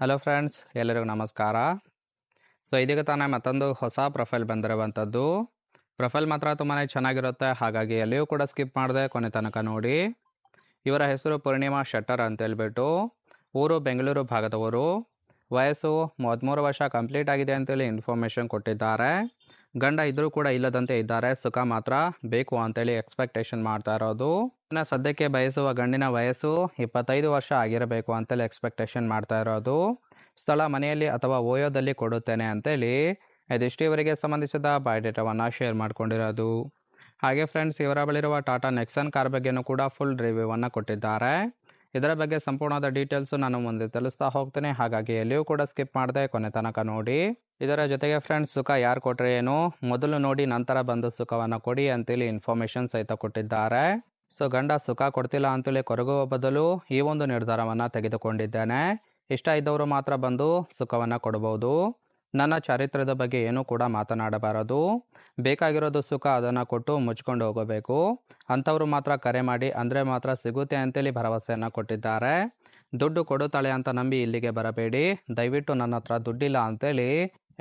Hello friends, ಎಲ್ಲರಿಗೂ ನಮಸ್ಕಾರ. ಇದೀಗ ತಾನೇ ಮತ್ತೊಂದು ಹೊಸ ಪ್ರೊಫೈಲ್ ಬಂದಿರುವಂಥದ್ದು. ಪ್ರೊಫೈಲ್ ಮಾತ್ರ ತುಂಬಾ ಚೆನ್ನಾಗಿರುತ್ತೆ, ಹಾಗಾಗಿ ಎಲ್ಲಿಯೂ ಕೂಡ ಸ್ಕಿಪ್ ಮಾಡದೆ ಕೊನೆ ತನಕ ನೋಡಿ. ಇವರ ಹೆಸರು ಪೂರ್ಣಿಮಾ ಶೆಟ್ಟರ್ ಅಂತೇಳ್ಬಿಟ್ಟು, ಊರು ಬೆಂಗಳೂರು ಭಾಗದವರು. ವಯಸ್ಸು 33 ವರ್ಷ ಕಂಪ್ಲೀಟ್ ಆಗಿದೆ ಅಂತೇಳಿ ಇನ್ಫಾರ್ಮೇಷನ್ ಕೊಟ್ಟಿದ್ದಾರೆ. ಗಂಡ ಇದ್ರೂ ಕೂಡ ಇಲ್ಲದಂತೆ ಇದ್ದಾರೆ, ಸುಖ ಮಾತ್ರ ಬೇಕು ಅಂತೇಳಿ ಎಕ್ಸ್ಪೆಕ್ಟೇಷನ್ ಮಾಡ್ತಾ ಇರೋದು. ಇನ್ನು ಸದ್ಯಕ್ಕೆ ಬಯಸುವ ಗಂಡಿನ ವಯಸ್ಸು 25 ವರ್ಷ ಆಗಿರಬೇಕು ಅಂತೇಳಿ ಎಕ್ಸ್ಪೆಕ್ಟೇಷನ್ ಮಾಡ್ತಾ ಇರೋದು. ಸ್ಥಳ ಮನೆಯಲ್ಲಿ ಅಥವಾ ಓಯೋದಲ್ಲಿ ಕೊಡುತ್ತೇನೆ ಅಂತೇಳಿ ಇದಿಷ್ಟು ಇವರಿಗೆ ಸಂಬಂಧಿಸಿದ ಬಯೋಡೇಟಾವನ್ನು ಶೇರ್ ಮಾಡ್ಕೊಂಡಿರೋದು. ಹಾಗೆ ಫ್ರೆಂಡ್ಸ್, ಇವರ ಬಳಿರುವ ಟಾಟಾ ನೆಕ್ಸನ್ ಕಾರ್ ಬಗ್ಗೆನೂ ಕೂಡ ಫುಲ್ ರಿವ್ಯೂವನ್ನು ಕೊಟ್ಟಿದ್ದಾರೆ. ಇದರ ಬಗ್ಗೆ ಸಂಪೂರ್ಣವಾದ ಡೀಟೇಲ್ಸು ನಾನು ಮುಂದೆ ತಿಳಿಸ್ತಾ ಹೋಗ್ತೇನೆ, ಹಾಗಾಗಿ ಎಲ್ಲಿಯೂ ಕೂಡ ಸ್ಕಿಪ್ ಮಾಡದೆ ಕೊನೆ ತನಕ ನೋಡಿ. ಇದರ ಜೊತೆಗೆ ಫ್ರೆಂಡ್ಸ್, ಸುಖ ಯಾರು ಕೊಟ್ಟರೆ ಏನು, ಮೊದಲು ನೋಡಿ ನಂತರ ಬಂದು ಸುಖವನ್ನು ಕೊಡಿ ಅಂತೇಳಿ ಇನ್ಫಾರ್ಮೇಷನ್ ಸಹಿತ ಕೊಟ್ಟಿದ್ದಾರೆ. ಗಂಡ ಸುಖ ಕೊಡ್ತಿಲ್ಲ ಅಂತೇಳಿ ಕೊರಗುವ ಬದಲು ಈ ಒಂದು ನಿರ್ಧಾರವನ್ನು ತೆಗೆದುಕೊಂಡಿದ್ದೇನೆ. ಇಷ್ಟ ಇದ್ದವರು ಮಾತ್ರ ಬಂದು ಸುಖವನ್ನು ಕೊಡಬಹುದು. ನನ್ನ ಚಾರಿತ್ರ್ಯದ ಬಗ್ಗೆ ಏನೂ ಕೂಡ ಮಾತನಾಡಬಾರದು. ಬೇಕಾಗಿರೋದು ಸುಖ, ಅದನ್ನು ಕೊಟ್ಟು ಮುಚ್ಕೊಂಡು ಹೋಗಬೇಕು. ಅಂಥವ್ರು ಮಾತ್ರ ಕರೆ ಮಾಡಿ, ಅಂದರೆ ಮಾತ್ರ ಸಿಗುತ್ತೆ ಅಂತೇಳಿ ಭರವಸೆಯನ್ನು ಕೊಟ್ಟಿದ್ದಾರೆ. ದುಡ್ಡು ಕೊಡುತ್ತಾಳೆ ಅಂತ ನಂಬಿ ಇಲ್ಲಿಗೆ ಬರಬೇಡಿ, ದಯವಿಟ್ಟು ನನ್ನ ಹತ್ರ ದುಡ್ಡಿಲ್ಲ ಅಂತೇಳಿ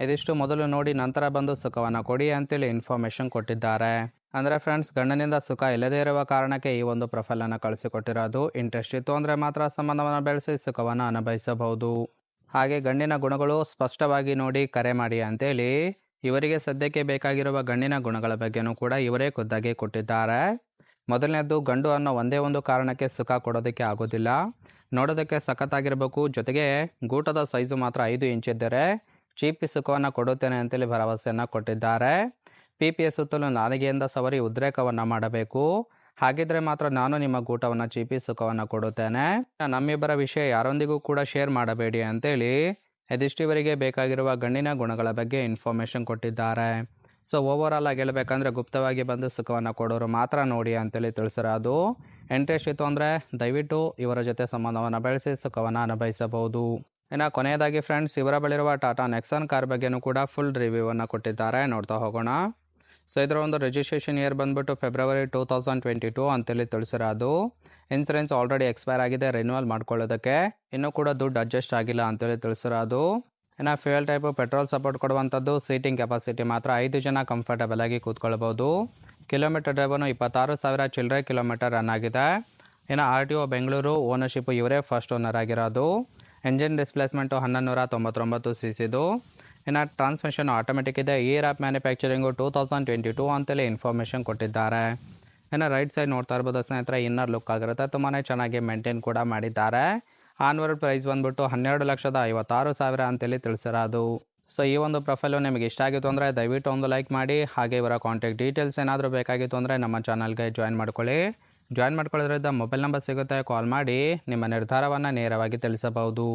ಇದಿಷ್ಟು ಮೊದಲು ನೋಡಿ ನಂತರ ಬಂದು ಸುಖವನ್ನು ಕೊಡಿ ಅಂತೇಳಿ ಇನ್ಫಾರ್ಮೇಷನ್ ಕೊಟ್ಟಿದ್ದಾರೆ. ಅಂದರೆ ಫ್ರೆಂಡ್ಸ್, ಗಂಡನಿಂದ ಸುಖ ಇಲ್ಲದೇ ಇರುವ ಕಾರಣಕ್ಕೆ ಈ ಒಂದು ಪ್ರೊಫೈಲನ್ನು ಕಳಿಸಿಕೊಟ್ಟಿರೋದು. ಇಂಟ್ರೆಸ್ಟ್ ಇತ್ತು ಅಂದರೆ ಮಾತ್ರ ಸಂಬಂಧವನ್ನು ಬೆಳೆಸಿ ಸುಖವನ್ನು ಅನುಭವಿಸಬಹುದು. ಹಾಗೆ ಗಂಡಿನ ಗುಣಗಳು ಸ್ಪಷ್ಟವಾಗಿ ನೋಡಿ ಕರೆ ಮಾಡಿ ಅಂತೇಳಿ ಇವರಿಗೆ ಸದ್ಯಕ್ಕೆ ಬೇಕಾಗಿರುವ ಗಂಡಿನ ಗುಣಗಳ ಬಗ್ಗೆನೂ ಕೂಡ ಇವರೇ ಖುದ್ದಾಗಿ ಕೊಟ್ಟಿದ್ದಾರೆ. ಮೊದಲನೇದು, ಗಂಡು ಅನ್ನೋ ಒಂದೇ ಒಂದು ಕಾರಣಕ್ಕೆ ಸುಖ ಕೊಡೋದಕ್ಕೆ ಆಗೋದಿಲ್ಲ. ನೋಡೋದಕ್ಕೆ ಸಖತ್ತಾಗಿರಬೇಕು, ಜೊತೆಗೆ ಗೂಟದ ಸೈಜು ಮಾತ್ರ 5 ಇಂಚ್ ಇದ್ದರೆ ಚೀಪಿ ಸುಖವನ್ನು ಕೊಡುತ್ತೇನೆ ಅಂತೇಳಿ ಭರವಸೆಯನ್ನು ಕೊಟ್ಟಿದ್ದಾರೆ. ಪಿಪಿಯ ಸುತ್ತಲೂ ನಾಲಿಗೆಯಿಂದ ಸವರಿ ಉದ್ರೇಕವನ್ನು ಮಾಡಬೇಕು, ಹಾಗಿದ್ರೆ ಮಾತ್ರ ನಾನು ನಿಮ್ಮ ಗೂಟವನ್ನು ಚೀಪಿ ಸುಖವನ್ನು ಕೊಡುತ್ತೇನೆ. ನಮ್ಮಿಬ್ಬರ ವಿಷಯ ಯಾರೊಂದಿಗೂ ಕೂಡ ಶೇರ್ ಮಾಡಬೇಡಿ ಅಂತೇಳಿ ಇದಿಷ್ಟು ಇವರಿಗೆ ಬೇಕಾಗಿರುವ ಗಂಡಿನ ಗುಣಗಳ ಬಗ್ಗೆ ಇನ್ಫಾರ್ಮೇಷನ್ ಕೊಟ್ಟಿದ್ದಾರೆ. ಓವರ್ ಆಲ್ ಆಗಿ ಹೇಳ್ಬೇಕಂದ್ರೆ, ಗುಪ್ತವಾಗಿ ಬಂದು ಸುಖವನ್ನು ಕೊಡೋರು ಮಾತ್ರ ನೋಡಿ ಅಂತೇಳಿ ತಿಳಿಸಿರೋದು. ಇಂಟ್ರೆಸ್ಟ್ ಇತ್ತು ಅಂದರೆ ದಯವಿಟ್ಟು ಇವರ ಜೊತೆ ಸಂಬಂಧವನ್ನು ಬೆಳೆಸಿ ಸುಖವನ್ನು ಅನುಭವಿಸಬಹುದು. ಇನ್ನು ಕೊನೆಯದಾಗಿ ಫ್ರೆಂಡ್ಸ್, ಇವರ ಬಳಿರುವ ಟಾಟಾ ನೆಕ್ಸನ್ ಕಾರ್ ಬಗ್ಗೆನೂ ಕೂಡ ಫುಲ್ ರಿವ್ಯೂವನ್ನು ಕೊಟ್ಟಿದ್ದಾರೆ, ನೋಡ್ತಾ ಹೋಗೋಣ. ಇದರ ಒಂದು ರಿಜಿಸ್ಟ್ರೇಷನ್ ಇಯರ್ ಬಂದ್ಬಿಟ್ಟು ಫೆಬ್ರವರಿ 2022 ಅಂತೇಳಿ ತಿಳಿಸಿರೋದು. ಇನ್ಸೂರೆನ್ಸ್ ಆಲ್ರೆಡಿ ಎಕ್ಸ್ಪೈರ್ ಆಗಿದೆ, ರಿನ್ಯೂವಲ್ ಮಾಡ್ಕೊಳ್ಳೋದಕ್ಕೆ ಇನ್ನೂ ಕೂಡ ದುಡ್ಡು ಅಡ್ಜಸ್ಟ್ ಆಗಿಲ್ಲ ಅಂತೇಳಿ ತಿಳಿಸಿರೋದು. ಇನ್ನು ಫ್ಯೂಯಲ್ ಟೈಪು ಪೆಟ್ರೋಲ್ ಸಪೋರ್ಟ್ ಕೊಡುವಂಥದ್ದು. ಸೀಟಿಂಗ್ ಕೆಪಾಸಿಟಿ ಮಾತ್ರ 5 ಜನ ಕಂಫರ್ಟಬಲ್ ಆಗಿ ಕೂತ್ಕೊಳ್ಬೋದು. ಕಿಲೋಮೀಟರ್ ಡ್ರೈವನು 26,000 ಚಿಲ್ಲರೆ ಕಿಲೋಮೀಟರ್ ರನ್ ಆಗಿದೆ. ಇನ್ನು RTO ಬೆಂಗಳೂರು, ಓನರ್ಶಿಪ್ಪು ಇವರೇ ಫಸ್ಟ್ ಓನರ್ ಆಗಿರೋದು. Engine displacement 1199 cc. ಇನ್ನು ಟ್ರಾನ್ಸ್ಮಿಷನ್ ಆಟೋಮೆಟಿಕ್ ಇದೆ. ಇಯರ್ ಆಫ್ ಮ್ಯಾನುಫ್ಯಾಕ್ಚರಿಂಗು 2022 ಅಂತೇಳಿ ಇನ್ಫಾರ್ಮೇಷನ್ ಕೊಟ್ಟಿದ್ದಾರೆ. ಇನ್ನು ರೈಟ್ ಸೈಡ್ ನೋಡ್ತಾ ಇರ್ಬೋದು ಸ್ನೇಹಿತರೆ, ಇನ್ನರ್ ಲುಕ್ ಆಗಿರುತ್ತೆ, ತುಂಬಾ ಚೆನ್ನಾಗಿ ಮೇಂಟೈನ್ ಕೂಡ ಮಾಡಿದ್ದಾರೆ. ಆನ್ವರ್ಡ್ ಪ್ರೈಸ್ ಬಂದ್ಬಿಟ್ಟು 12,56,000 ಅಂತೇಳಿ ತಿಳಿಸಿರೋದು. ಈ ಒಂದು ಪ್ರೊಫೈಲು ನಿಮಗೆ ಇಷ್ಟ ಆಗಿತ್ತು ಅಂದರೆ ದಯವಿಟ್ಟು ಒಂದು ಲೈಕ್ ಮಾಡಿ. ಹಾಗೆ ಇವರ ಕಾಂಟ್ಯಾಕ್ಟ್ ಡೀಟೇಲ್ಸ್ ಏನಾದರೂ ಬೇಕಾಗಿತ್ತು ಅಂದರೆ ನಮ್ಮ ಚಾನಲ್ಗೆ ಜಾಯಿನ್ ಮಾಡ್ಕೊಳ್ಳಿ. ಜಾಯಿನ್ ಮಾಡ್ಕೊಳ್ಳೋದ್ರಿಂದ ಮೊಬೈಲ್ ನಂಬರ್ ಸಿಗುತ್ತೆ, ಕಾಲ್ ಮಾಡಿ ನಿಮ್ಮ ನಿರ್ಧಾರವನ್ನು ನೇರವಾಗಿ ತಿಳಿಸಬಹುದು.